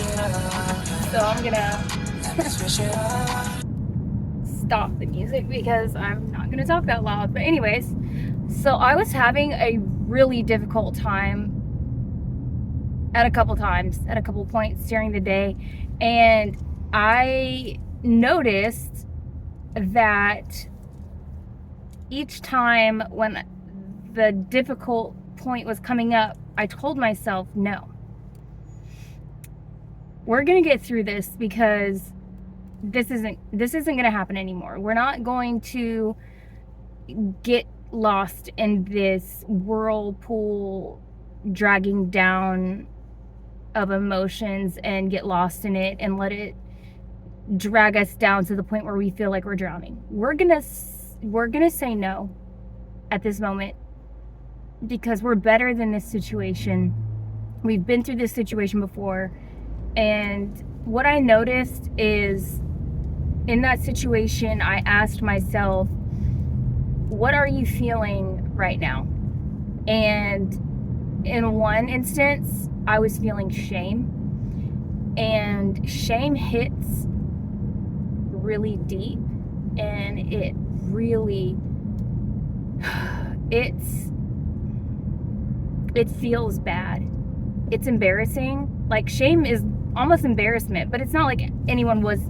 So I'm gonna stop the music because I'm not gonna talk that loud. But anyways, so I was having a really difficult time at a couple points during the day, and I noticed that each time when the difficult point was coming up, I told myself, no, we're gonna get through this because this isn't gonna happen anymore. We're not going to get lost in this whirlpool dragging down of emotions and get lost in it and let it drag us down to the point where we feel like we're drowning. We're gonna say no at this moment because we're better than this situation. We've been through this situation before, and what I noticed is in that situation, I asked myself, what are you feeling right now? And in one instance, I was feeling shame, and shame hits really deep, and it really it feels bad. It's embarrassing. Like, shame is almost embarrassment, but it's not like anyone was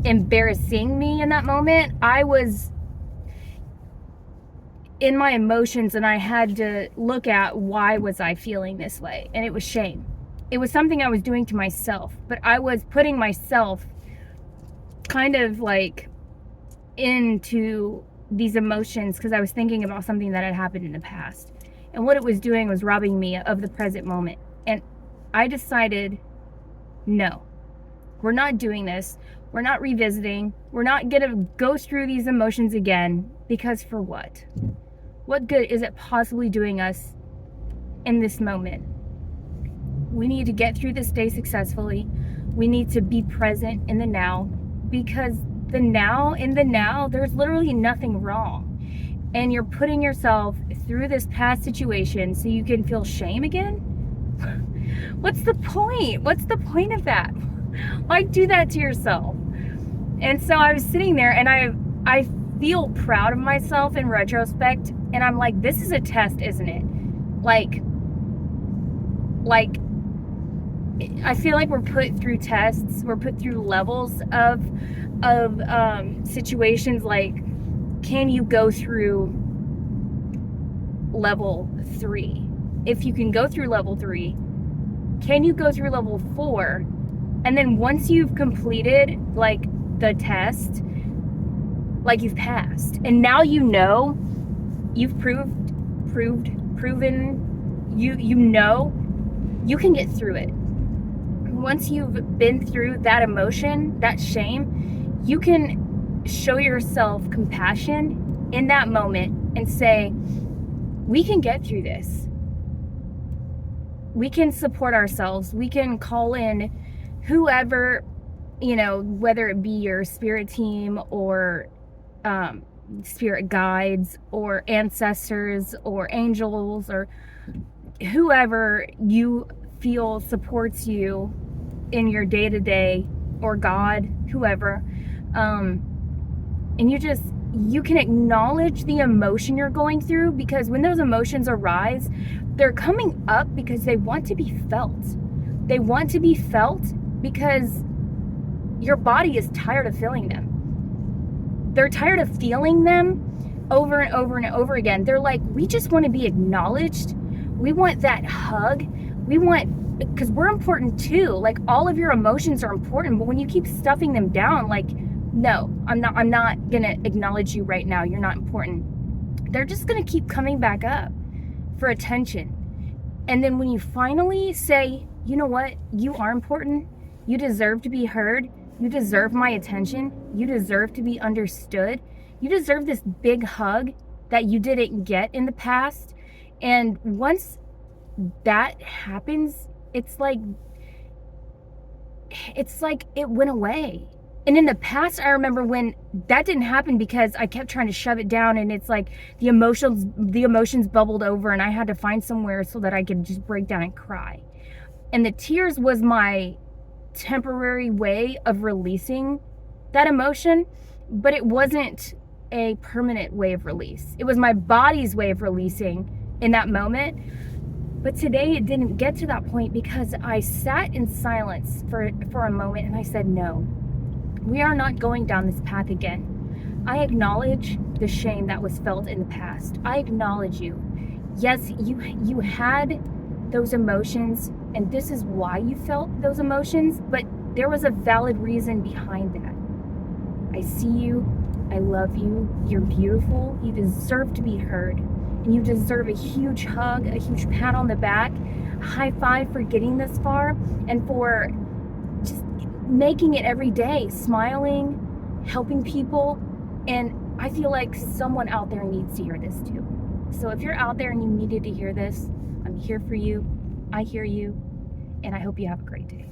embarrassing me in that moment. I was in my emotions, and I had to look at why was I feeling this way, and it was shame. It was something I was doing to myself, but I was putting myself kind of like into these emotions because I was thinking about something that had happened in the past, and what it was doing was robbing me of the present moment. And I decided, no, we're not doing this. We're not revisiting. We're not gonna go through these emotions again, because for what? What good is it possibly doing us in this moment? We need to get through this day successfully. We need to be present in the now, because in the now, there's literally nothing wrong. And you're putting yourself through this past situation so you can feel shame again? What's the point? What's the point of that? Why do that to yourself? And so I was sitting there, and I feel proud of myself in retrospect, and I'm like, this is a test, isn't it? Like I feel like we're put through tests, we're put through levels of situations. Like, can you go through level 3? If you can go through level 3, can you go through level 4? And then once you've completed like the test, like you've passed, and now you know you've proven you know you can get through it. Once you've been through that emotion, that shame, you can show yourself compassion in that moment and say, we can get through this. We can support ourselves. We can call in whoever, whether it be your spirit team or spirit guides or ancestors or angels or whoever you feel supports you in your day-to-day, or God, whoever, and you can acknowledge the emotion you're going through, because when those emotions arise, they're coming up because they want to be felt. They want to be felt because your body is tired of feeling them. They're tired of feeling them over and over and over again. They're like, we just want to be acknowledged. We want that hug. Because we're important too. Like, all of your emotions are important, but when you keep stuffing them down, like, no, I'm not gonna acknowledge you right now. You're not important. They're just gonna keep coming back up for attention. And then when you finally say, you know what, you are important. You deserve to be heard. You deserve my attention. You deserve to be understood. You deserve this big hug that you didn't get in the past. And once that happens, it's like it went away. And in the past, I remember when that didn't happen because I kept trying to shove it down, and it's like the emotions bubbled over, and I had to find somewhere so that I could just break down and cry. And the tears was my temporary way of releasing that emotion, but it wasn't a permanent way of release. It was my body's way of releasing in that moment. But today it didn't get to that point because I sat in silence for a moment and I said, no, we are not going down this path again. I acknowledge the shame that was felt in the past. I acknowledge you. Yes, you had those emotions, and this is why you felt those emotions, but there was a valid reason behind that. I see you. I love you. You're beautiful. You deserve to be heard. And you deserve a huge hug, a huge pat on the back, a high five for getting this far, and for just making it every day, smiling, helping people. And I feel like someone out there needs to hear this too. So if you're out there and you needed to hear this, I'm here for you. I hear you. And I hope you have a great day.